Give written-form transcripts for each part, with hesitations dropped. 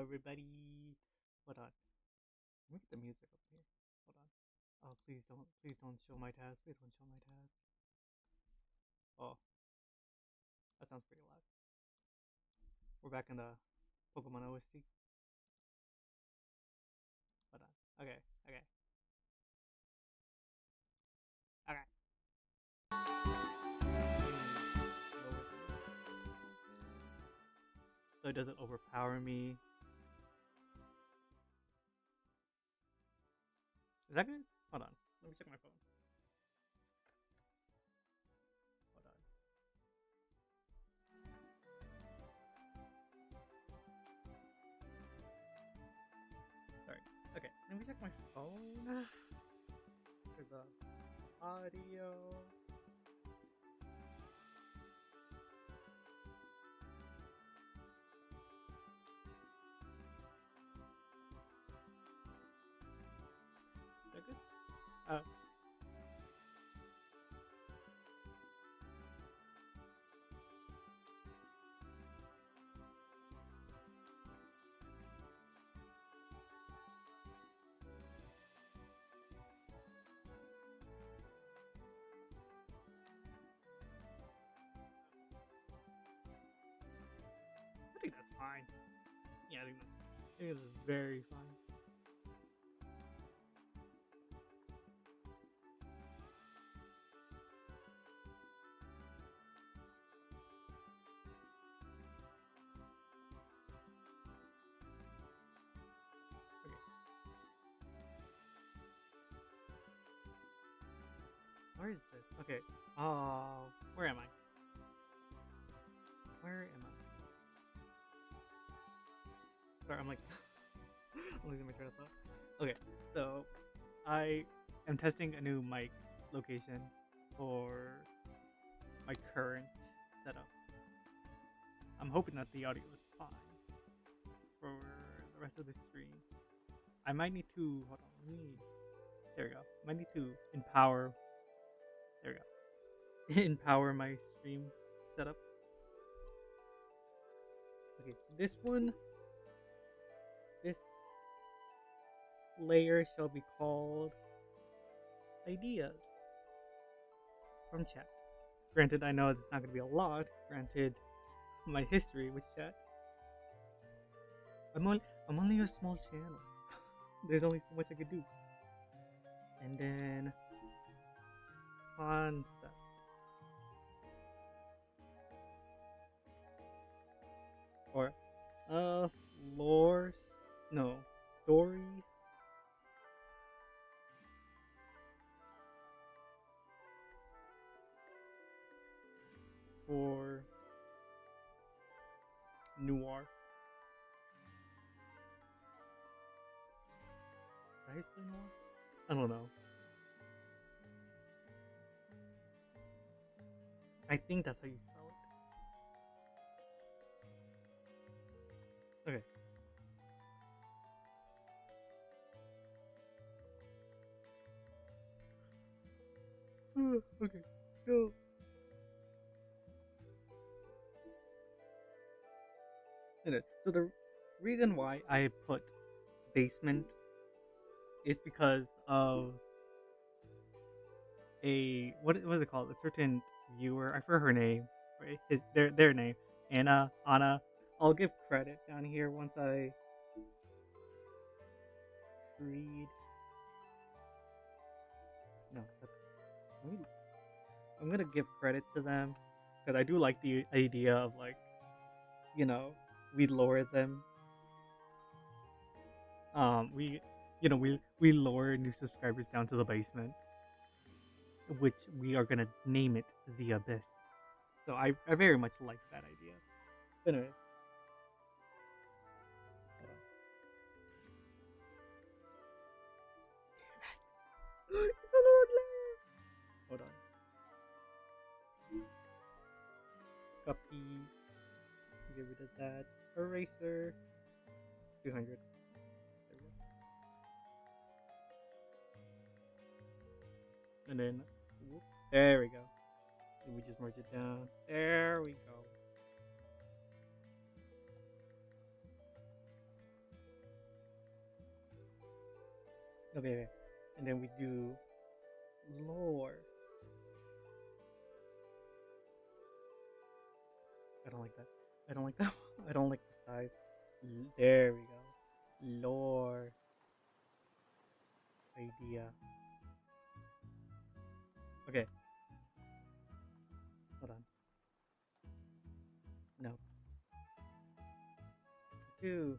everybody. Hold on. Let me get the music up here. Hold on. Oh, please don't show my tabs. Please don't show my tabs. Oh, that sounds pretty loud. We're back in the Pokemon OST. Hold on. Okay. Okay. So it doesn't overpower me. Is that good? Hold on. Let me check my phone. Hold on. Sorry. Okay. Let me check my phone. There's a audio. Is that good? I think that's fine. Yeah, I think this is very fine. Okay. Where is this? Okay. Oh, where am I? Where am I? Sorry, I'm like, I'm losing my train of thought. Okay, so I am testing a new mic location for my current setup. I'm hoping that the audio is fine for the rest of the stream. I might need to hold on. There we go. Might need to empower. There we go. Empower my stream setup. Okay, so this layer shall be called ideas from chat. Granted, I know it's not going to be a lot. Granted, my history with chat. I'm only a small channel. There's only so much I could do. And then concept. Or lore, no, story. For noir. Did I say noir? I don't know. I think that's how you spell it. Okay. Okay. So so the reason why I put basement is because of what was it called? A certain viewer. I forgot her name. Right? Their name. Anna. I'll give credit down here once I read. No, I'm gonna give credit to them because I do like the idea of like, we lower them. We, we lower new subscribers down to the basement, which we are gonna name it the Abyss. So I very much like that idea. Anyway, it's a lower layer. Hold on. Copy. Get rid of that. Eraser. 200. And then, whoop, there we go. And we just merge it down. There we go. Okay, okay. And then we do lore. I don't like that. I don't like that. I don't like the size. There we go. Lore idea. Okay, hold on. No. Two.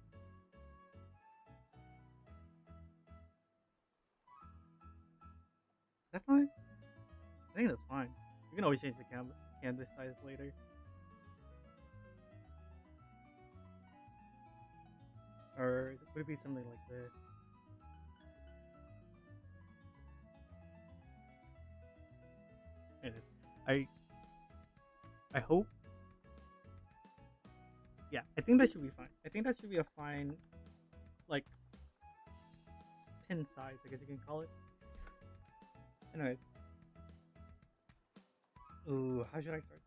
Is that fine? I think that's fine. We can always change the canvas size later. Or would it be something like this? It is. I I hope. Yeah, I think that should be fine. I think that should be a fine, like, pin size, I guess you can call it. Anyways. Ooh, how should I start?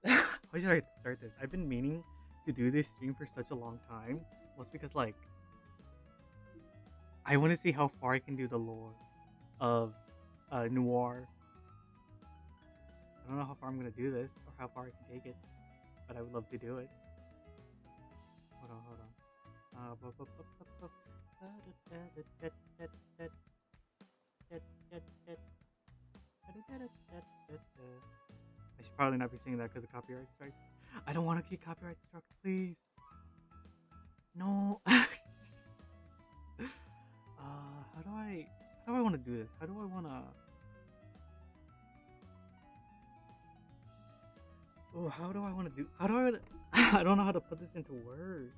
How should I start this? I've been meaning to do this stream for such a long time. Well, it's because, like, I want to see how far I can do the lore of Noir. I don't know how far I'm gonna do this or how far I can take it, but I would love to do it. Hold on, hold on. I should probably not be saying that because of copyright strikes. I don't want to get copyright struck, please. No. How do I want to do this? How do I want to? Oh, how do I want to do? How do I? I don't know how to put this into words.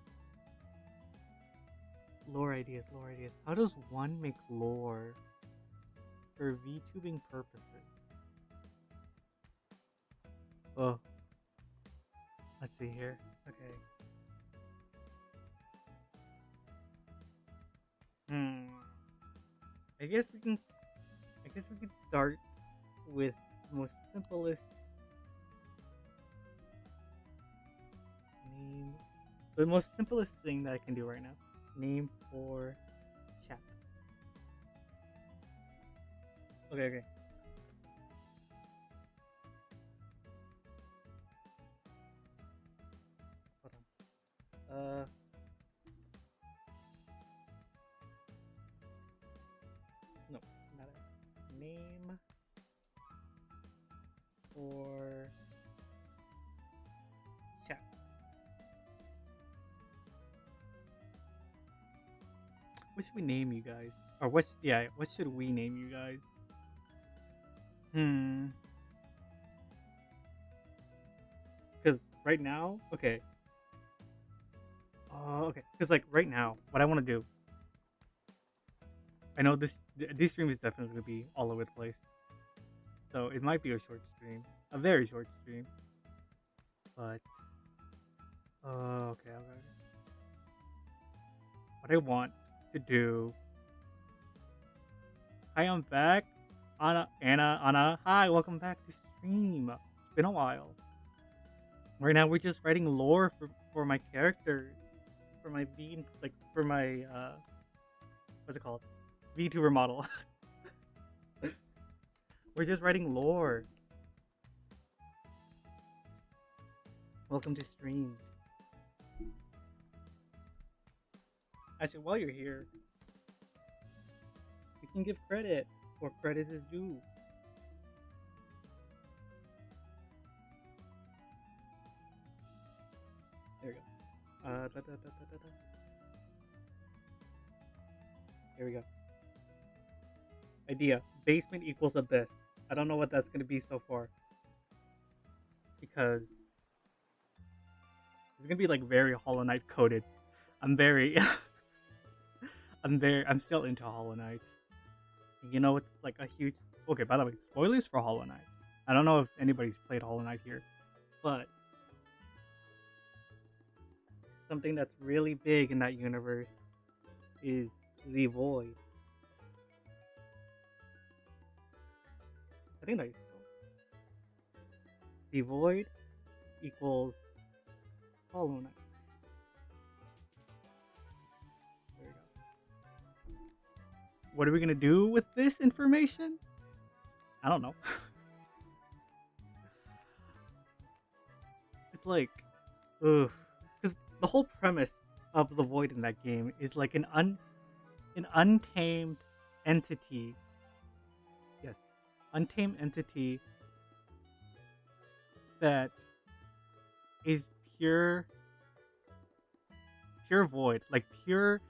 Lore ideas, lore ideas. How does one make lore for VTubing purposes? Oh, let's see here. Okay. I guess we can. I guess we could start with the most simplest name. The most simplest thing that I can do right now. Name for chat. Okay, okay. Hold on. No, not a name for chat. What should we name you guys? Or what? Yeah, what should we name you guys? Because right now, okay. Okay. Because like right now, what I want to do. I know this stream is definitely gonna be all over the place, so it might be a short stream, a very short stream. But okay, okay. What I want to do. Hi, I'm back. Anna. Hi, welcome back to stream. It's been a while. Right now, we're just writing lore for my characters, for my for my what's it called? VTuber model. We're just writing lore. Welcome to stream. Actually, while you're here, you can give credit where credit is due. There we go. There we go. Idea. Basement equals abyss. I don't know what that's gonna be so far. Because it's gonna be like very Hollow Knight coded. I'm very I'm still into Hollow Knight. You know, it's like a huge. Okay, by the way, spoilers for Hollow Knight. I don't know if anybody's played Hollow Knight here, but something that's really big in that universe is the Void. I think that's the Void equals Hollow Knight. There we go. what are we gonna do with this information? I don't know. It's like, ugh, because the whole premise of the void in that game is like an untamed entity. Yes, untamed entity that is pure void, like pure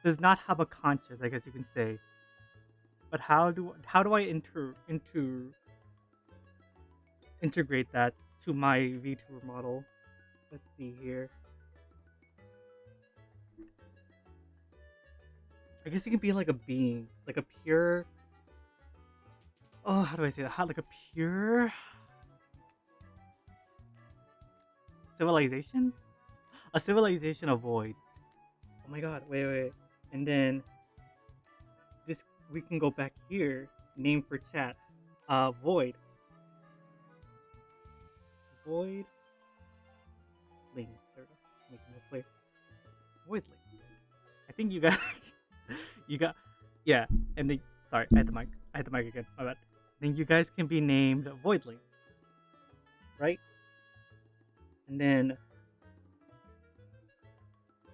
does not have a conscience, I guess you can say. But how do I integrate that to my VTuber model? Let's see here. I guess it can be like a being, like a pure. Oh, how do I say that? How like a pure civilization? A civilization of voids. Oh my god! Wait. And then this we can go back here. Name for chat. Void. Void. Link. There we go. Making it play. Void link. I think you got. You got. Yeah. And then sorry, I had the mic. I had the mic again. My bad. Then you guys can be named Voidling, right? And then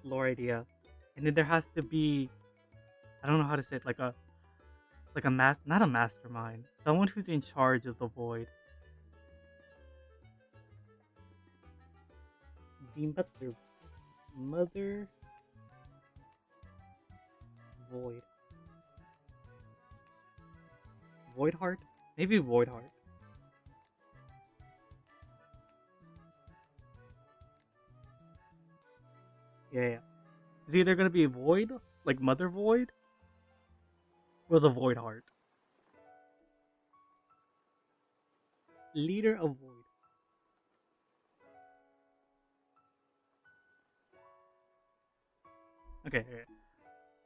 lore idea, and then there has to be I don't know how to say it, like a not a mastermind, someone who's in charge of the void. The mother void, void heart, maybe void heart. Yeah. It's either gonna be void, like mother void, or the void heart, leader of void. Okay.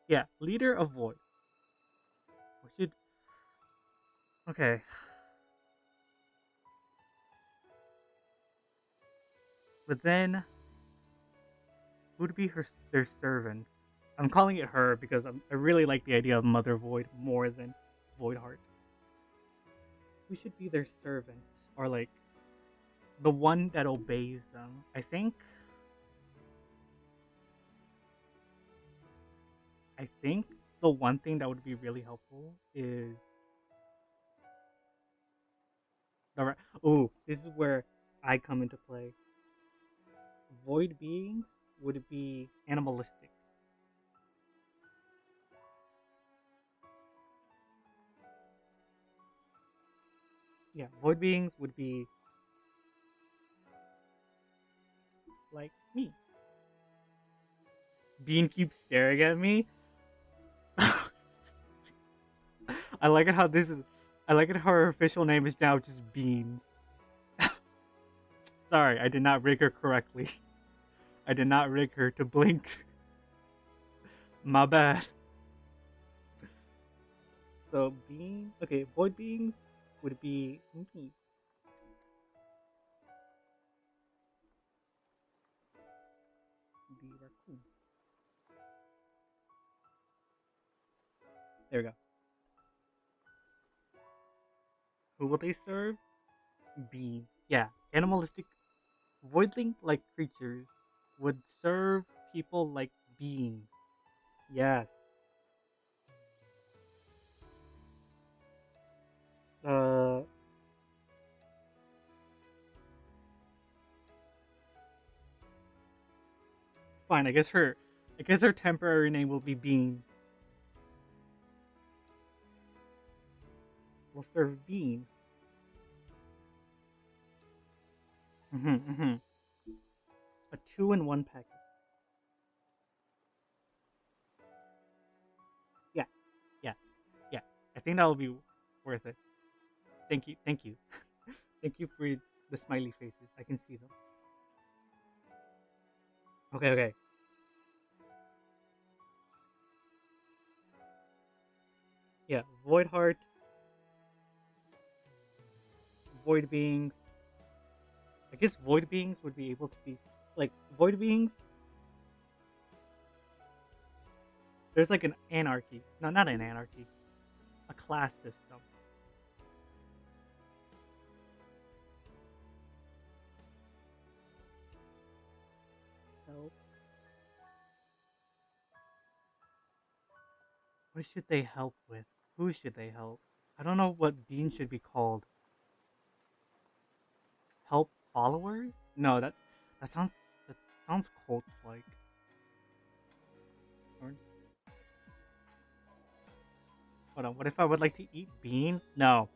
Yeah, leader of void. We should. Okay. But then, who'd be their servant? I'm calling it her because I really like the idea of Mother Void more than Void Heart. Who should be their servant? Or like the one that obeys them? I think the one thing that would be really helpful is the oh, this is where I come into play. Void beings would be animalistic. Yeah, void beings would be like me. Bean keeps staring at me. I like it how this is. I like it how her official name is now just Beans. Sorry, I did not rig her correctly. I did not rig her to blink. My bad. So being okay, void beings would be me. The raccoon. There we go. Who will they serve? Being. Yeah, animalistic voidling like creatures would serve people like beings. Yes. Uh fine, I guess her temporary name will be Bean. Will serve Bean. Mm-hmm. A 2-in-1 package. Yeah, yeah, yeah. I think that will be worth it. Thank you, thank you for the smiley faces. I can see them. Okay. Yeah, void heart, void beings. I guess void beings would be able to be like void beings. There's like an anarchy. No, not an anarchy. A class system. Help. What should they help with? Who should they help? I don't know what bean should be called. Help followers? No, that sounds that sounds cult like. Hold on, what if I would like to eat bean? No.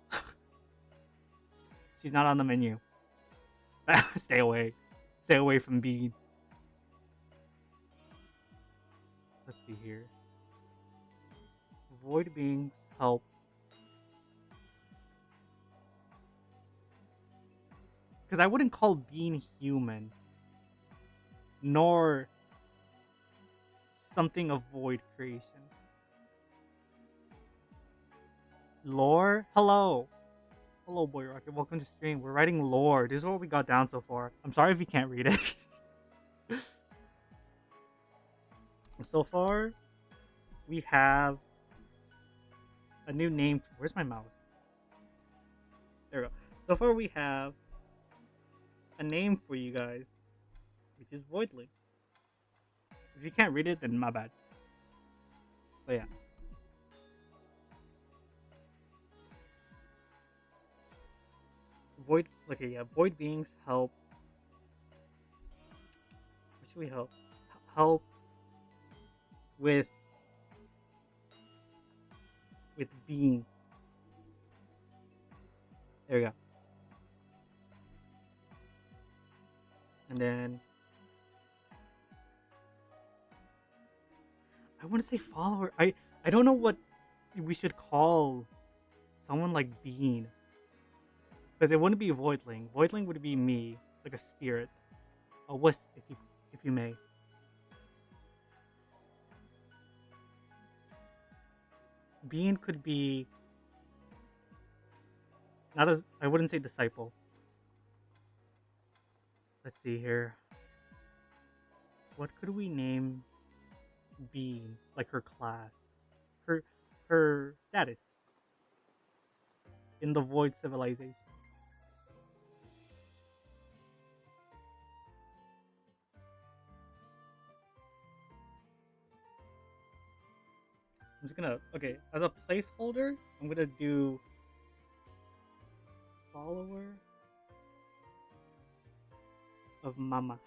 She's not on the menu. Stay away. Stay away from bean. Let's see here. Avoid being help. Because I wouldn't call bean human. Nor something of void creation. Lore? Hello. Hello, Boy Rocket. Welcome to stream. We're writing lore. This is what we got down so far. I'm sorry if you can't read it. So far, we have a new name. Where's my mouse? There we go. So far, we have a name for you guys, which is Voidling. If you can't read it, then my bad. But yeah. Void. Okay, yeah. Void beings help. What should we help? Help with being. There we go. And then I want to say follower. I don't know what we should call someone like Bean, because it wouldn't be Voidling. Voidling would be me, like a spirit, a wisp, if you may. Bean could be not as I wouldn't say disciple. Let's see here. What could we name Bean? Like her class, her her status in the Void civilization. I'm just gonna as a placeholder. I'm gonna do follower of Mama,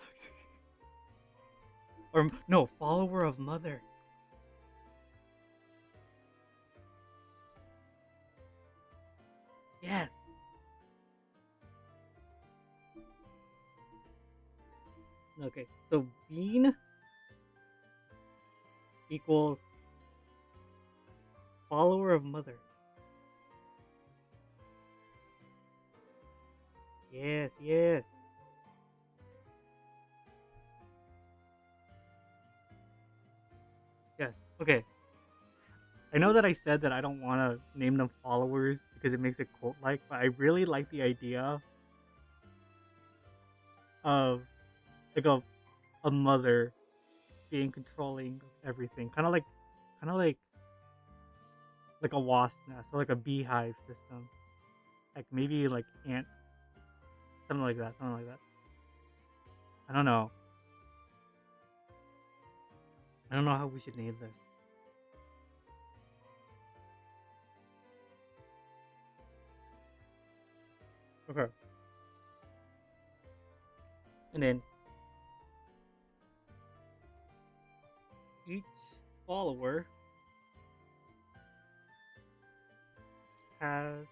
or no, follower of Mother. Yes. Okay, so Bean equals follower of Mother. Yes, yes. Yes. Okay. I know that I said that I don't want to name them followers because it makes it cult-like, but I really like the idea of like a mother being controlling everything, kind of like a wasp nest or like a beehive system, like maybe like ant, something like that, something like that. I don't know. I don't know how we should name this. Okay. And then each follower has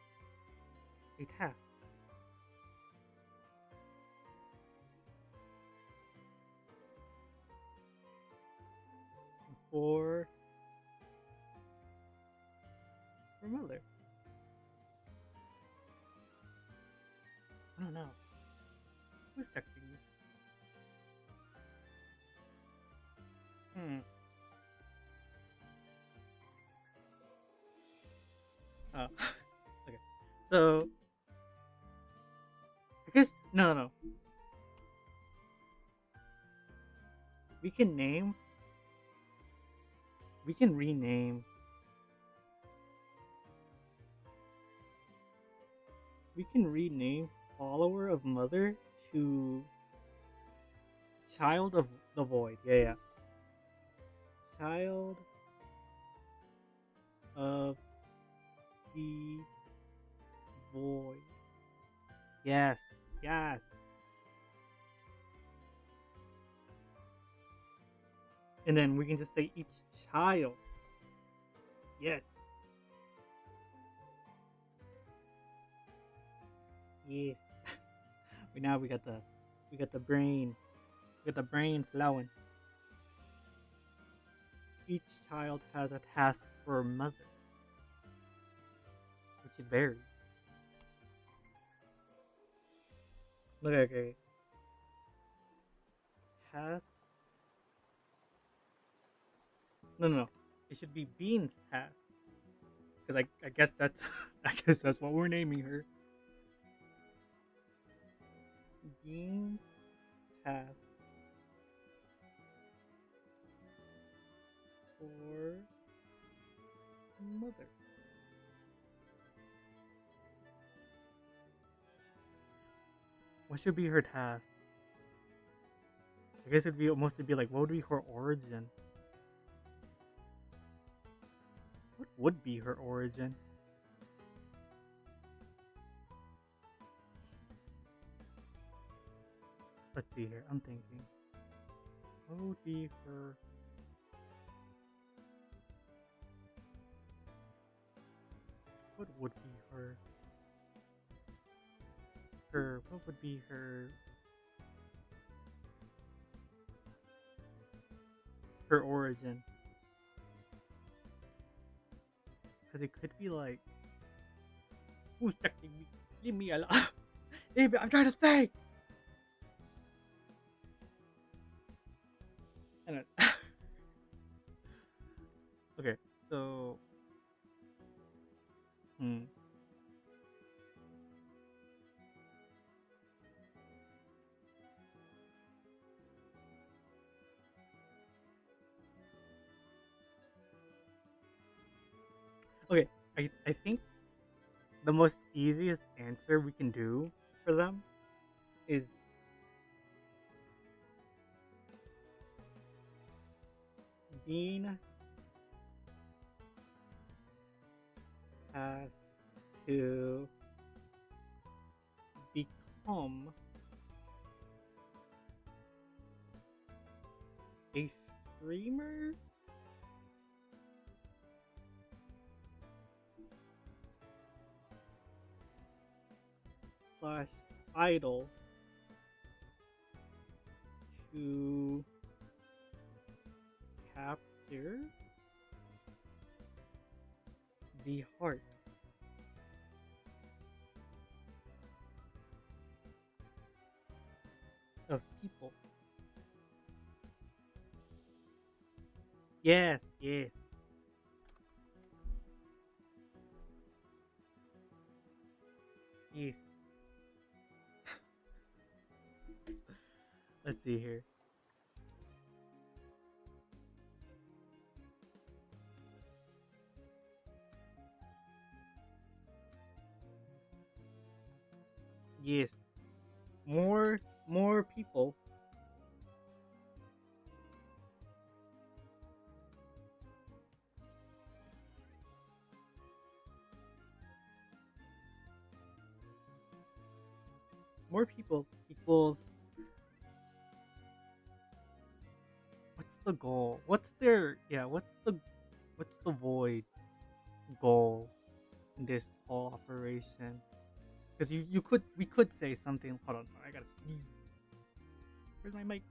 a task. For Mother. I don't know. Who's texting me? Hmm. Oh. Okay. So I guess no. We can name We can rename. We can rename follower of mother to child of the void. Yeah, yeah. Child of the void. Yes, yes. And then we can just say each child. Yes, yes. But now we got the brain. We got the brain flowing. Each child has a task for mother, which it varies. Okay, okay. Task. No, no, no. It should be Bean's task. Because I guess that's I guess that's what we're naming her. Bean's task for mother. What should be her task? I guess it'd be almost be like what would be her origin? What would be her origin? Let's see here. I'm thinking. What would be her? What would be her? Her. What would be her? Her origin? Because it could be like, who's texting me? Leave me alone. Leave me. I'm trying to think. And okay, so hmm. Okay, I think the most easiest answer we can do for them is Bean has to become a screamer slash idol to capture the heart of people. Yes, yes, yes. Let's see here. Yes, more people. More people equals what's the goal? What's their yeah? What's the void goal in this whole operation? Because you could we could say something. Hold on, I gotta sneeze. Where's my mic?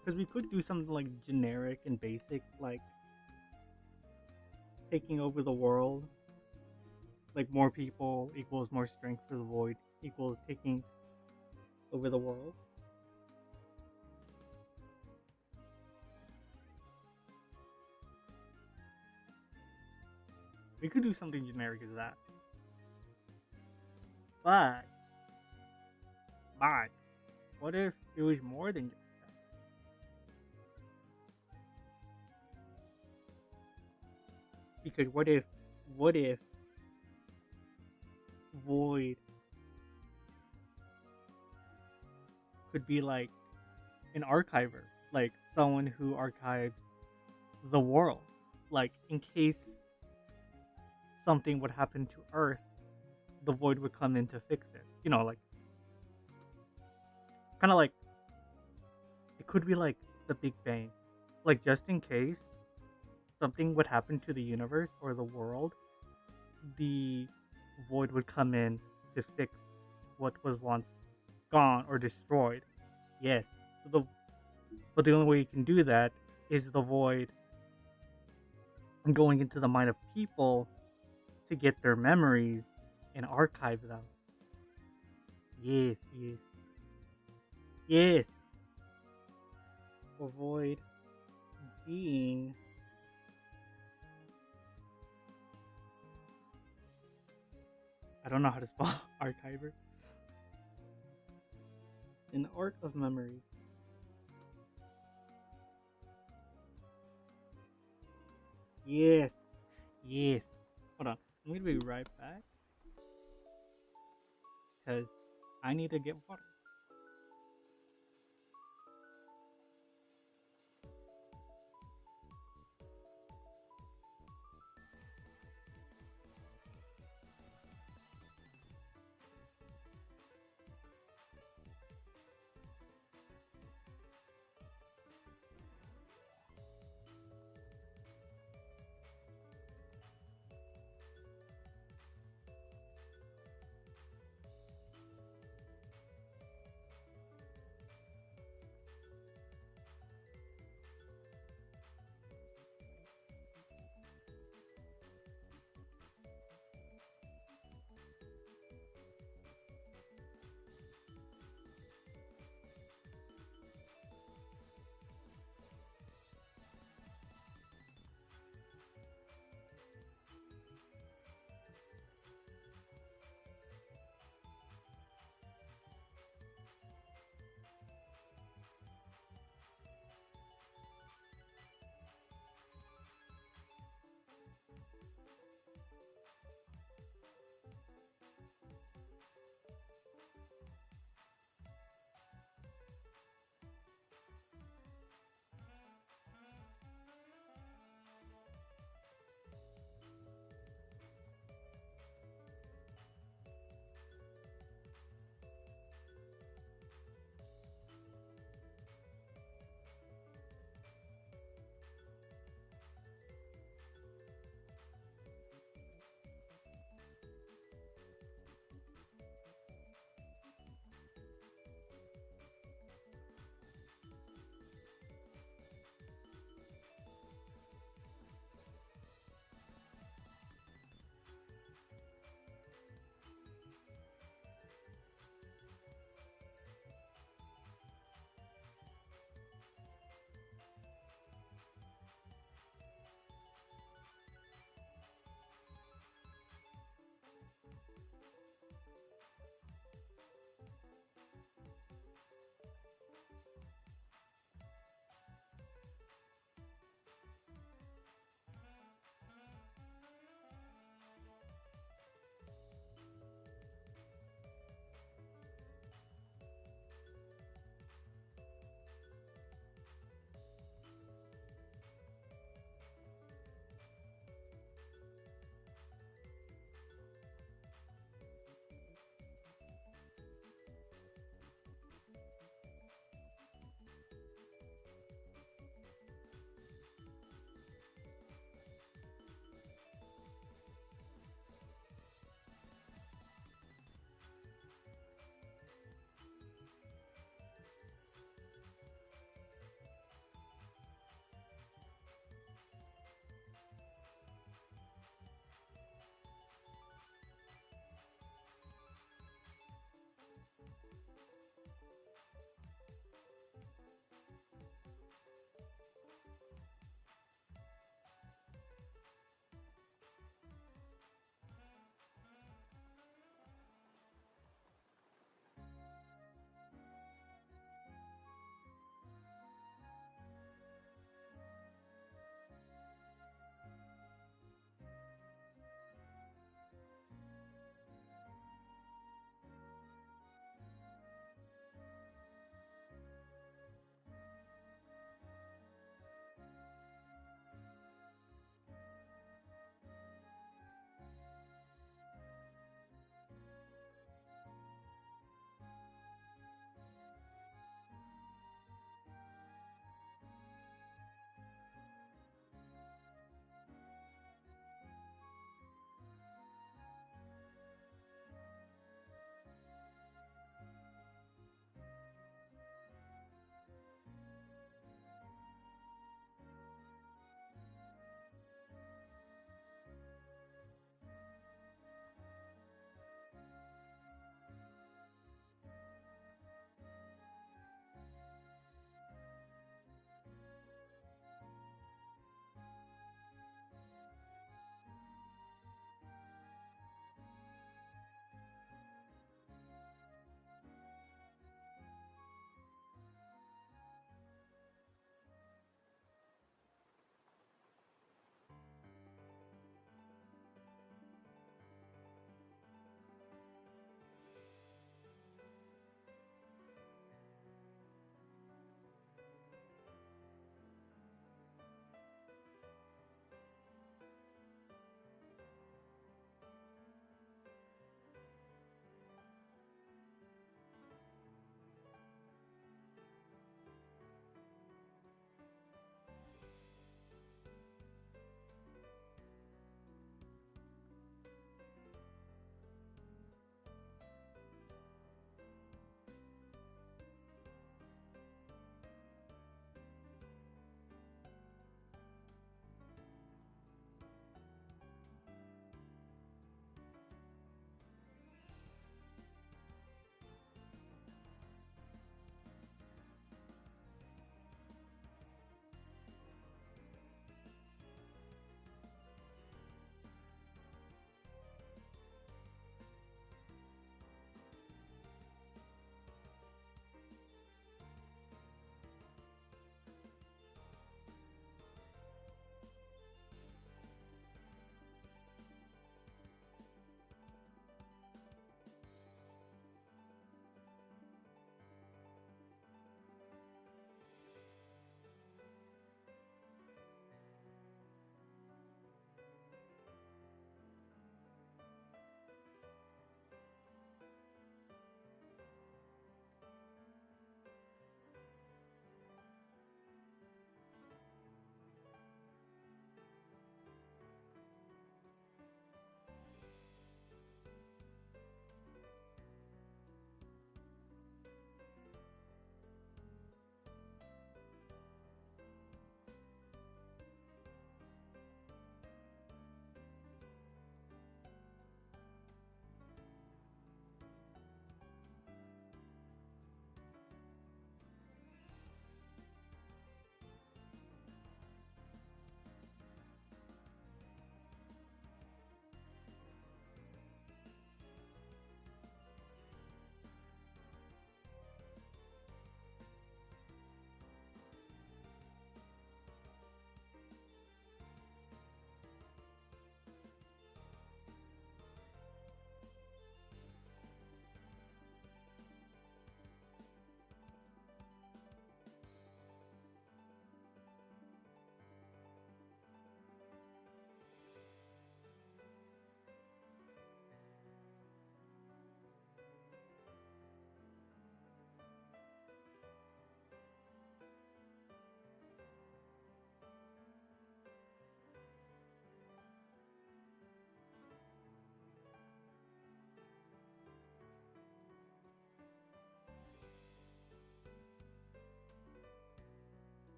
Because we could do something like generic and basic, like taking over the world. Like more people equals more strength for the void equals taking over the world. We could do something generic as that. But What if it was more than just that? Because what if void could be like an archiver, like someone who archives the world, like in case something would happen to Earth, the void would come in to fix it. Like kind of like it could be like the Big Bang, like just in case something would happen to the universe or the world, the void would come in to fix what was once gone or destroyed. Yes. But the only way you can do that is the void going into the mind of people to get their memories and archive them. Yes, yes, yes. Avoid being I don't know how to spell archiver. An arc of memories. Yes. Yes. Hold on. I'm gonna be right back because I need to get water.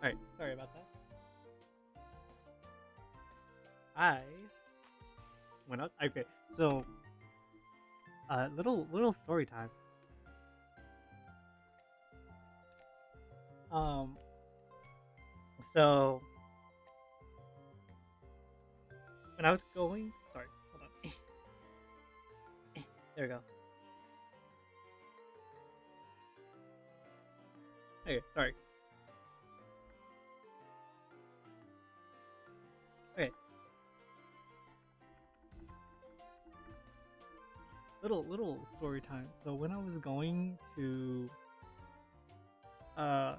Alright, sorry about that. I went up. Okay, so little story time. Um, so when I was going, sorry, hold on. There we go. Okay, sorry. Okay, little story time. So when I was going to uh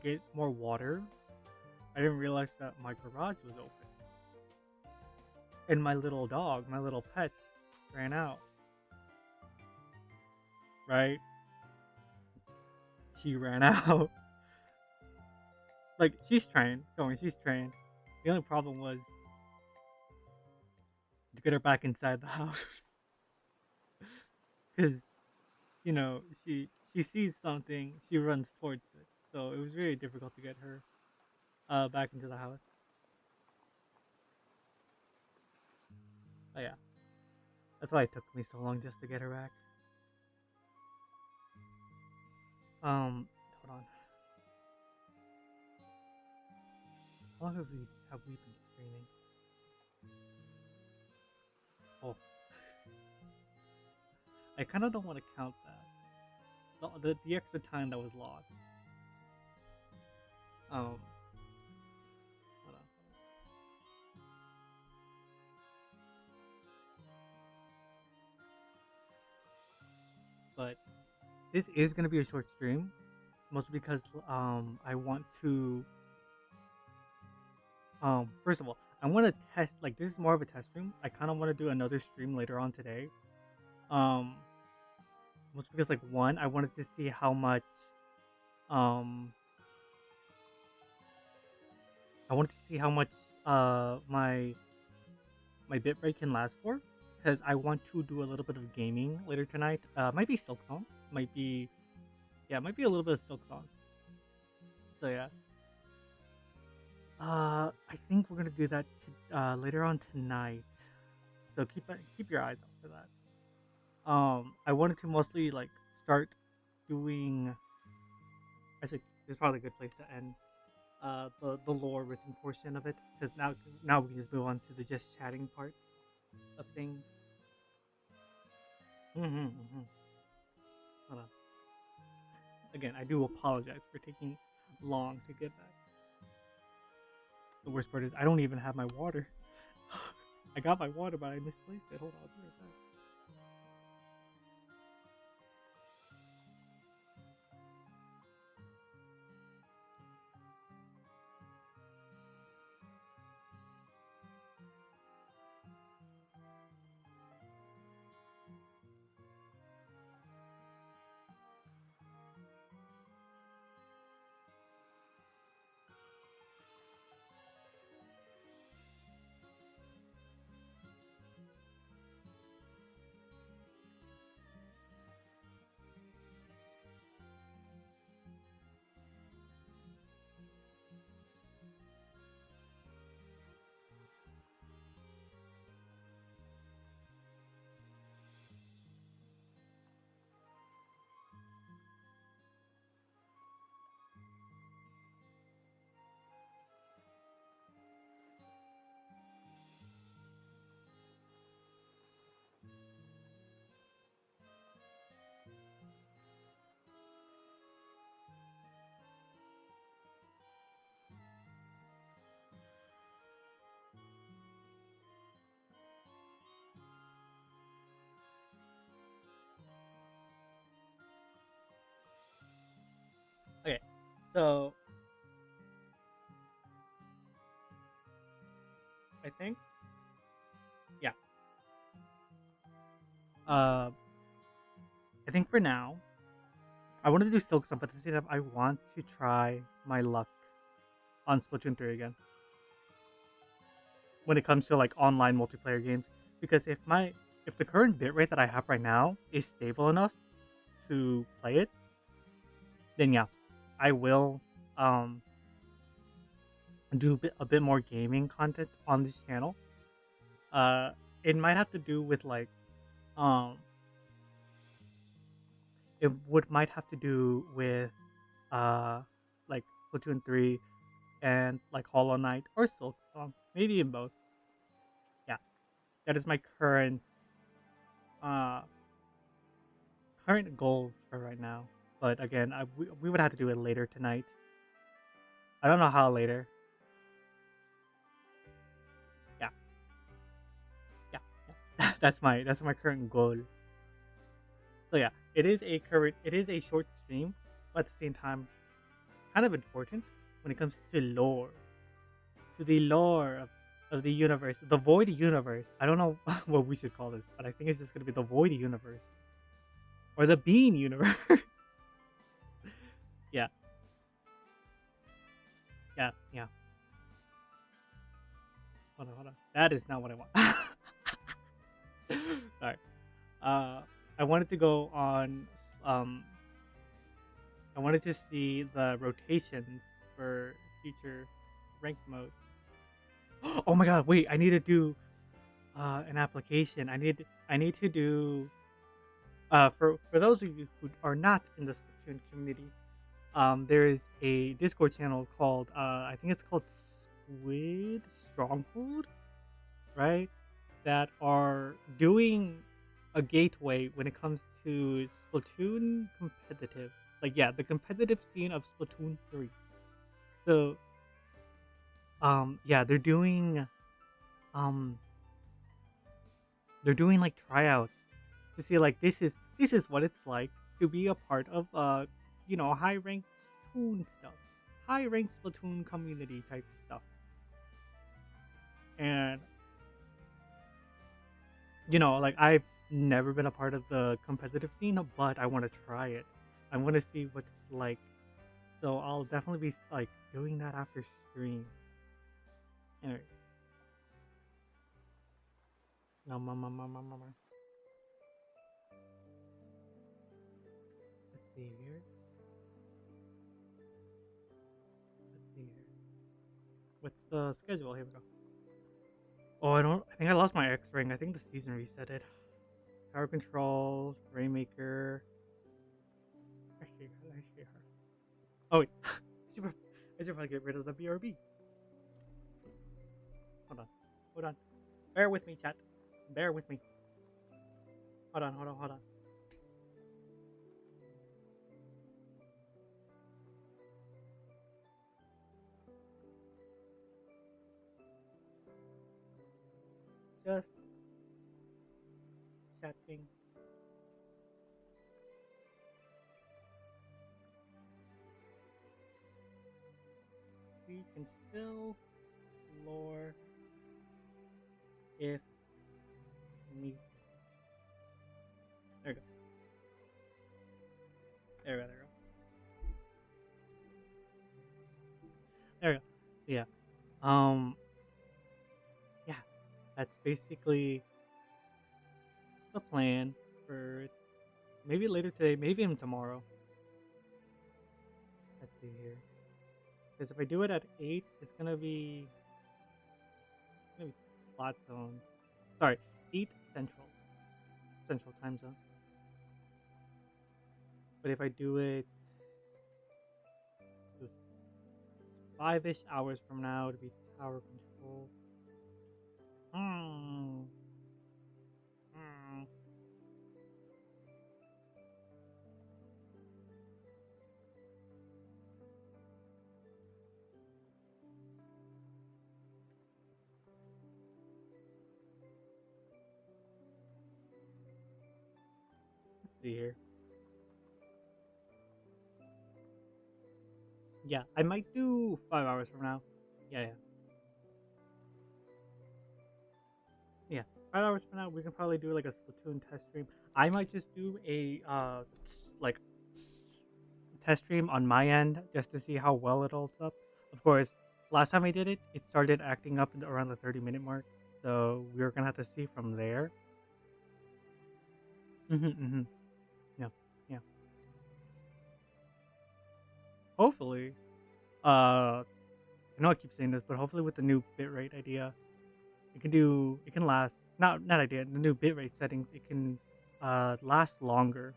get more water, I didn't realize that my garage was open, and my little dog, my little pet, ran out. Right? She ran out. Like she's trained, going, she's trained. The only problem was to get her back inside the house, because she sees something, she runs towards it. So it was very difficult to get her back into the house. But yeah, that's why it took me so long just to get her back. Hold on. How long have we been streaming? Oh, I kind of don't want to count that. The extra time that was lost. Um, hold on. But this is gonna be a short stream, mostly because I want to first of all, I want to test, like, this is more of a test stream. I kind of want to do another stream later on today. Um, mostly because, like, one, I wanted to see how much um I wanted to see how much my bitrate can last for, because I want to do a little bit of gaming later tonight. Might be Silk Song, might be, yeah, might be a little bit of Silk Song. So yeah. I think we're gonna do that later on tonight. So keep your eyes out for that. I wanted to mostly, like, start doing. Actually, this is probably a good place to end. The lore written portion of it, because now we can just move on to the just chatting part of things. Hold on. Again, I do apologize for taking long to get back. The worst part is I don't even have my water. I got my water, but I misplaced it. Hold on, I'll be right back. Okay, so I think, yeah. Uh, I think for now, I wanted to do Silk Song, but at the same time, I want to try my luck on Splatoon 3 again when it comes to, like, online multiplayer games. Because if the current bitrate that I have right now is stable enough to play it, then yeah, I will do a bit more gaming content on this channel. Uh, it might have to do with like um, it would might have to do with uh, like Splatoon 3 and like Hollow Knight or Silksong, maybe in both. Yeah, that is my uh current goals for right now. But again, we would have to do it later tonight. I don't know how later. Yeah, yeah, yeah. That's my current goal. So yeah, it is a short stream, but at the same time, kind of important when it comes to lore, to the lore of the universe, the void universe. I don't know what we should call this, but I think it's just gonna be the void universe or the bean universe. Yeah, yeah, yeah. Hold on. That is not what I want. Sorry. Uh, I wanted to go on. Um, I wanted to see the rotations for future ranked modes. Oh my god! Wait, I need to do an application. I need to do for those of you who are not in the Splatoon community. There is a Discord channel called I think it's called Squid Stronghold, right? That are doing a gateway when it comes to Splatoon competitive. Like yeah, the competitive scene of Splatoon 3. So yeah, um they're doing like tryouts to see like this is what it's like to be a part of high ranked Splatoon stuff. High ranked Splatoon community type stuff. And like I've never been a part of the competitive scene, but I want to try it. I want to see what it's like. So I'll definitely be like doing that after stream. Anyway, no, let's see here. Let's see here. What's the schedule? Here we go. Oh, I don't. I think I lost my X ring. I think the season reset it. Power control, Rainmaker. I hate her. I hate her. Oh wait, I should probably get rid of the BRB. Hold on, hold on. Bear with me, chat. Bear with me. Hold on. Just chatting. We can still lore if need. There we go. There we go. There we go. There we go. Yeah. Um. Yeah. That's basically the plan for maybe later today, maybe even tomorrow. Let's see here. Because if I do it at 8, it's gonna be spot zone. Sorry, 8 central. Central time zone. But if I do it 5-ish hours from now to be tower control. Hmm. Hmm. Let's see here. Yeah, I might do 5 hours from now. Yeah. Yeah. 5 hours from now, we can probably do like a Splatoon test stream. I might just do a like test stream on my end just to see how well it holds up. Of course, last time I did it, it started acting up around the 30-minute mark. So we're gonna have to see from there. Mm-hmm. Yeah. Yeah. Hopefully. Uh I know I keep saying this, but hopefully with the new bitrate idea, it can last. Not idea. The new bitrate settings, it can last longer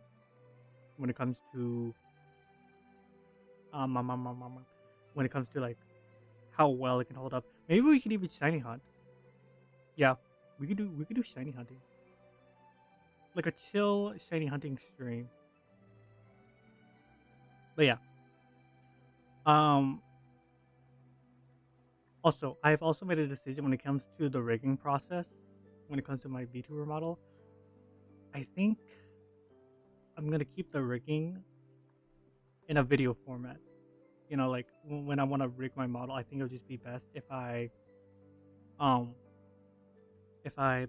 when it comes to um, um, um, um, um, um, when it comes to like how well it can hold up. Maybe we could even shiny hunt. Yeah, we could do shiny hunting, like a chill shiny hunting stream. But yeah, um, also I've also made a decision when it comes to the rigging process. When it comes to my VTuber model, I think I'm gonna keep the rigging in a video format. You know, like when I want to rig my model, I think it would just be best um if I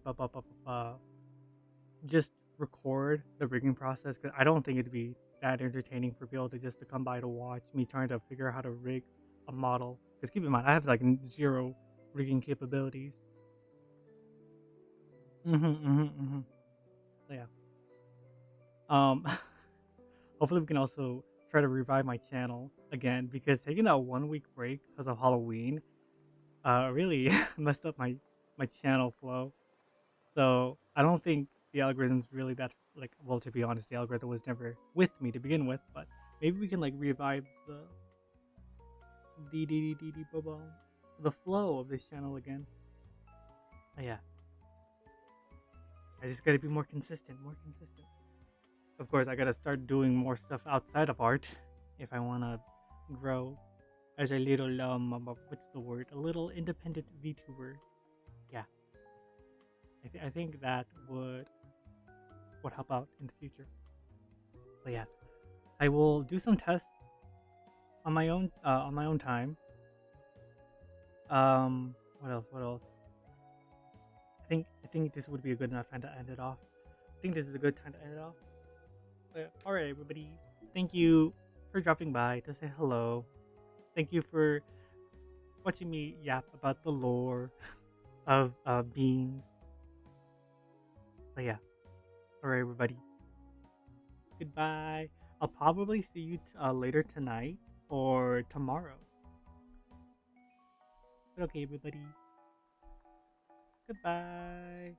just record the rigging process, because I don't think it'd be that entertaining for people to just to come by to watch me trying to figure out how to rig a model. Because keep in mind, I have like zero rigging capabilities. So yeah. Um, hopefully we can also try to revive my channel again, because taking that 1 week break because of Halloween really messed up my channel flow. So I don't think the algorithm's really that like, well, to be honest, the algorithm was never with me to begin with, but maybe we can like revive the flow of this channel again. But yeah, I just gotta be more consistent, more consistent. Of course, I gotta start doing more stuff outside of art if I wanna grow as a little what's the word? A little independent VTuber. Yeah, I think that would help out in the future. But yeah, I will do some tests on my own time. What else? What else? I think this would be a good enough time to end it off. I think this is a good time to end it off. But, all right, everybody. Thank you for dropping by to say hello. Thank you for watching me yap about the lore of beans. But yeah, all right, everybody. Goodbye. I'll probably see you later tonight or tomorrow. But okay, everybody. Goodbye.